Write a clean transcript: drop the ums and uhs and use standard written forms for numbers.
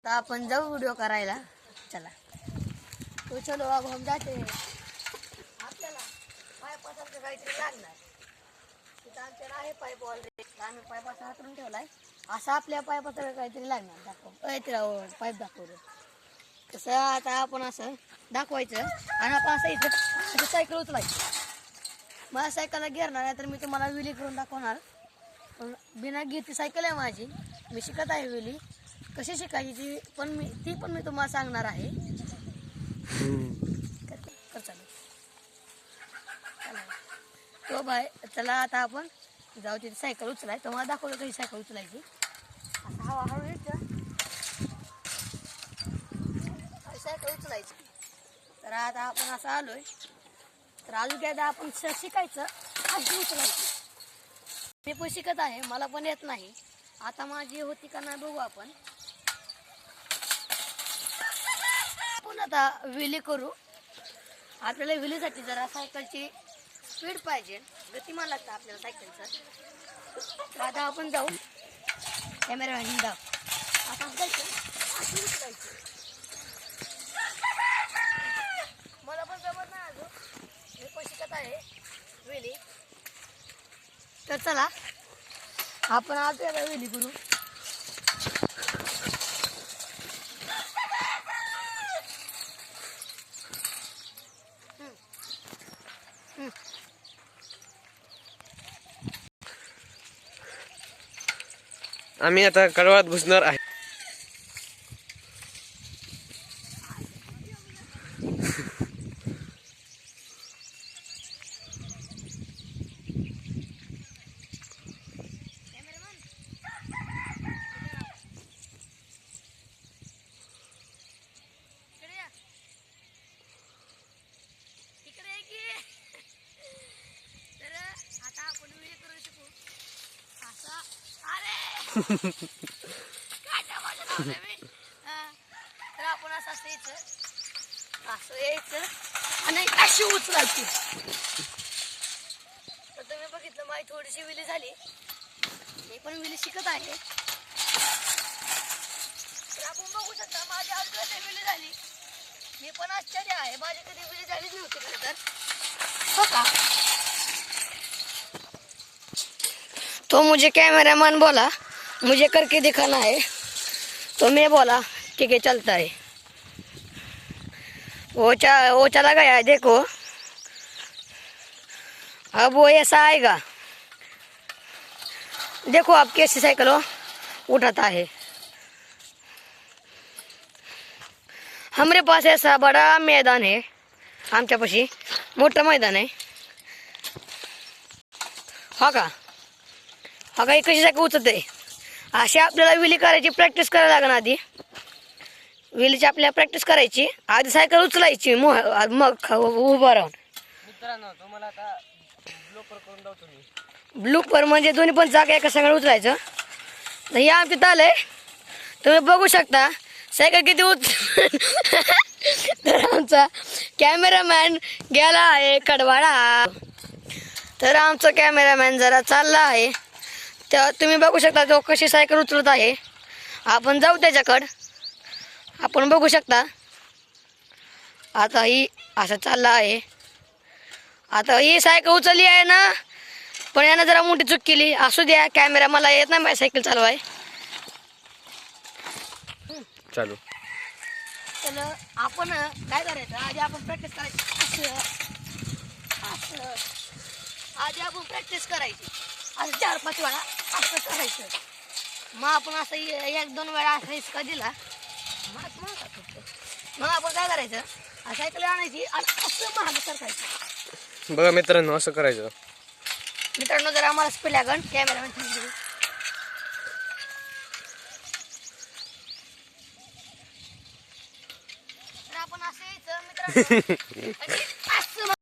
आता आपण जाऊ व्हिडिओ करायला. चला तो चलो अब हम जाते. आपल्याला पाईपासारखं काहीतरी लागणार. तिथं आमच्याकडे आहे पाईप ऑलरेडी. आम्ही पाईप असा हातरून ठेवलाय. असं आपल्या पाईपासारखं काहीतरी लागणार. दाखव पाईप दाखवलं कसं. आता आपण असं दाखवायचं आणि आपण असं इथं सायकल उचलायची. मला सायकलला घेणार आहे तर मी तुम्हाला विली करून दाखवणार. पण बिना घेती सायकल आहे माझी. मी शिकत आहे विली कशी शिकायची ती पण मी तुम्हाला सांगणार आहे. चालेल तो बाय. चला आता आपण जाऊ तिथे सायकल उचलाय. तुम्हाला दाखवलं कशी सायकल उचलायची. असं हवा हळू यायचं सायकल उचलायची. तर आता आपण असं आलोय तर अजून काय आपण शिकायचं अशी उचलायची. मी पण शिकत आहे मला पण येत नाही. आता माझी होती का नाही बघू आपण. आपण आता विली करू. आपल्याला विलीसाठी जरा सायकलची स्पीड पाहिजे. गतिमान लागतं आपल्याला सायकलचं. आता आपण जाऊ कॅमेरामॅन जाऊ आता जायचं अशी उचलायची. मला पण जमत नाही अजून. मी पण शिकत आहे विली. तर चला आपण आज विली करू. आम्ही आता कडवात घुसणार आहे. तर आपण असं यायचं आणि अशी उचलायची. तर तुम्ही बघितलं माझी थोडीशी विली झाली. मी पण विली शिकत आहे. तर आपण बघू शकता माझी अजून विली झाली. मी पण आश्चर्य आहे माझी कधी विली झालीच नव्हती खरं तर. हो का. तो मुझे कैमरामैन बोला मुझे करके दिखाना है तो मैं बोला ठीक है चलता है. वो चला गया है देखो. अब वो ऐसा आएगा. देखो आप कैसे साइकिल उठाता है. हमारे पास ऐसा बड़ा मैदान है. आमच्यापाशी मोठं मैदान आहे. हो का. हा काही कशी सायकल उचलते. अशी आपल्याला विली करायची प्रॅक्टिस करायला लागणार. आधी विलीची आपल्याला प्रॅक्टिस करायची. आधी सायकल उचलायची मग उभं राहून. मित्रांनो तुम्हाला आता ब्लॉकर करून दाखवतो मी. ब्लूपर म्हणजे दोन्ही पण जागा एका संग उचलायचं. तर हे आमच्या चालय तुम्ही बघू शकता सायकल किती तर आमचा कॅमेरामॅन गेला आहे कडवाडा. तर आमचा कॅमेरामॅन जरा चालला आहे. तर तुम्ही बघू शकता तो कशी सायकल उचलत आहे. आपण जाऊ त्याच्याकडं. आपण बघू शकता आता ही असं चालला आहे. आता ही सायकल उचलली आहे ना पण यानं जरा मोठी चूक केली. असू द्या कॅमेरा मला येत नाही माझी सायकल चालवाय. चालू तर आपण काय करायचं आधी आपण प्रॅक्टिस करायची. असं आधी आपण प्रॅक्टिस करायची. असं 4-5 वेळा असं करायचं. मग आपण असं 1-2 वेळा असा हिसका दिला मग आपण काय करायचं सायकल आणायची आणि असं महाग सरकायचं. बघा मित्रांनो असं करायचं. मित्रांनो जर आम्हाला स्पीड लागन कॅमेरामॅन तर आपण असं यायचं मित्रांनो.